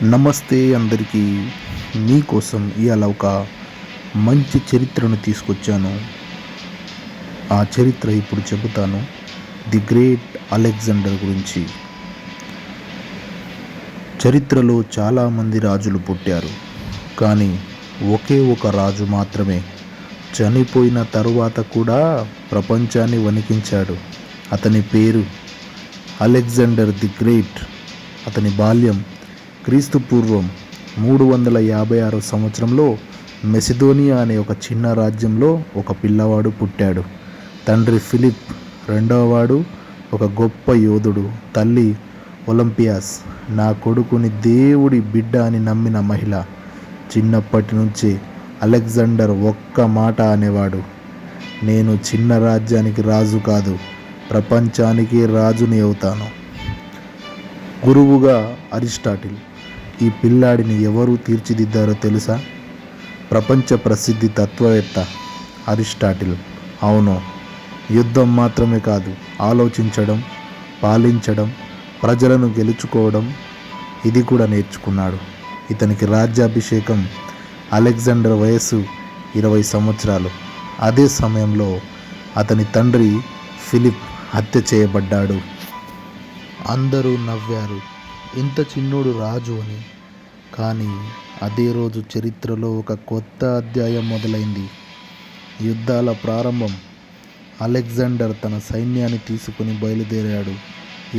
నమస్తే అందరికీ. మీకోసం ఇవాళ ఒక మంచి చరిత్రను తీసుకొచ్చాను. ఆ చరిత్ర ఇప్పుడు చెబుతాను. ది గ్రేట్ అలెగ్జాండర్ గురించి. చరిత్రలో చాలామంది రాజులు పుట్టారు, కానీ ఒకే ఒక రాజు మాత్రమే చనిపోయిన తరువాత కూడా ప్రపంచాన్ని వణికించాడు. అతని పేరు అలెగ్జాండర్ ది గ్రేట్. అతని బాల్యం క్రీస్తు పూర్వం 356 సంవత్సరంలో మెసిదోనియా అనే ఒక చిన్న రాజ్యంలో ఒక పిల్లవాడు పుట్టాడు. తండ్రి ఫిలిప్ రెండవవాడు ఒక గొప్ప యోధుడు, తల్లి ఒలింపియాస్ నా కొడుకుని దేవుడి బిడ్డ అని నమ్మిన మహిళ. చిన్నప్పటి నుంచే అలెగ్జాండర్ ఒక్క మాట అనేవాడు: నేను చిన్న రాజ్యానికి రాజు కాదు, ప్రపంచానికి రాజుని అవుతాను. గురువుగా అరిస్టాటిల్. ఈ పిల్లాడిని ఎవరు తీర్చిదిద్దారో తెలుసా? ప్రపంచ ప్రసిద్ధి తత్వవేత్త అరిస్టాటిల్. అవును, యుద్ధం మాత్రమే కాదు, ఆలోచించడం, పాలించడం, ప్రజలను గెలుచుకోవడం ఇది కూడా నేర్చుకున్నాడు. ఇతనికి రాజ్యాభిషేకం అలెగ్జాండర్ వయస్సు 20 సంవత్సరాలు. అదే సమయంలో అతని తండ్రి ఫిలిప్ హత్య చేయబడ్డాడు. అందరూ నవ్వారు, ఇంత చిన్నోడు రాజు అని. కానీ అదే రోజు చరిత్రలో ఒక కొత్త అధ్యాయం మొదలైంది. యుద్ధాల ప్రారంభం. అలెగ్జాండర్ తన సైన్యాన్ని తీసుకుని బయలుదేరాడు.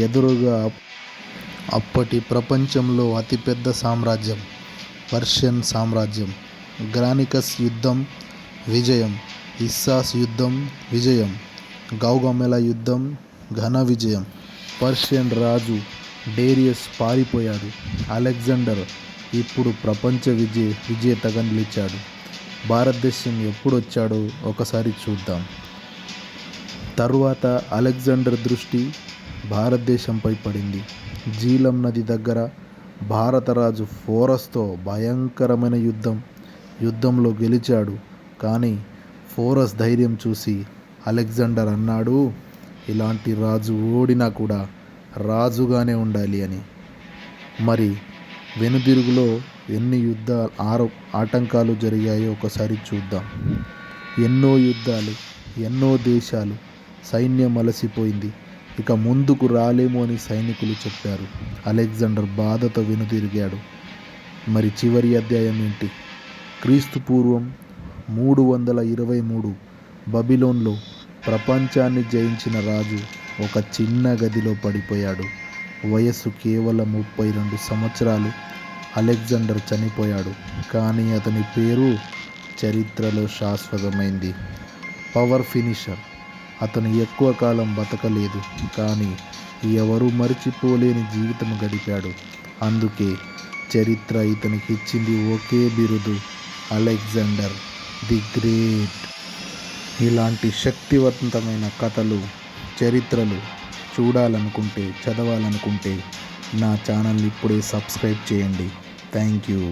ఎదురుగా అప్పటి ప్రపంచంలో అతిపెద్ద సామ్రాజ్యం పర్షియన్ సామ్రాజ్యం. గ్రానికస్ యుద్ధం విజయం, ఇస్సాస్ యుద్ధం విజయం, గౌగమెల యుద్ధం ఘన విజయం. పర్షియన్ రాజు డేరియస్ పారిపోయాడు. అలెగ్జాండర్ ఇప్పుడు ప్రపంచ విజేతగా నిలిచాడు. భారతదేశం ఎప్పుడొచ్చాడో ఒకసారి చూద్దాం. తరువాత అలెగ్జాండర్ దృష్టి భారతదేశంపై పడింది. జీలం నది దగ్గర భారతరాజు ఫోరస్తో భయంకరమైన యుద్ధంలో గెలిచాడు. కానీ ఫోరస్ ధైర్యం చూసి అలెగ్జాండర్ అన్నాడు, ఇలాంటి రాజు ఓడినా కూడా రాజుగానే ఉండాలి అని. మరి వెనుదిరుగులో ఎన్ని ఆటంకాలు జరిగాయో ఒకసారి చూద్దాం. ఎన్నో యుద్ధాలు, ఎన్నో దేశాలు, సైన్యం అలసిపోయింది, ఇక ముందుకు రాలేము అని సైనికులు చెప్పారు. అలెగ్జాండర్ బాధతో వెనుదిరిగాడు. మరి చివరి అధ్యాయం ఏంటి? క్రీస్తు పూర్వం 323 బబిలోన్లో ప్రపంచాన్ని జయించిన రాజు ఒక చిన్న గదిలో పడిపోయాడు. వయస్సు కేవలం 32 సంవత్సరాలు. అలెగ్జాండర్ చనిపోయాడు, కానీ అతని పేరు చరిత్రలో శాశ్వతమైంది. Power finisher. అతను ఎక్కువ కాలం బతకలేదు, కానీ ఎవరూ మరిచిపోలేని జీవితం గడిపాడు. అందుకే చరిత్ర ఇతనికి ఇచ్చింది ఒకే బిరుదు, అలెగ్జాండర్ ది గ్రేట్. ఇలాంటి శక్తివంతమైన కథలు, చరిత్రలు చూడాలనుకుంటే, చదవాలనుకుంటే నా ఛానల్ని ఇప్పుడే సబ్స్క్రైబ్ చేయండి. Thank you.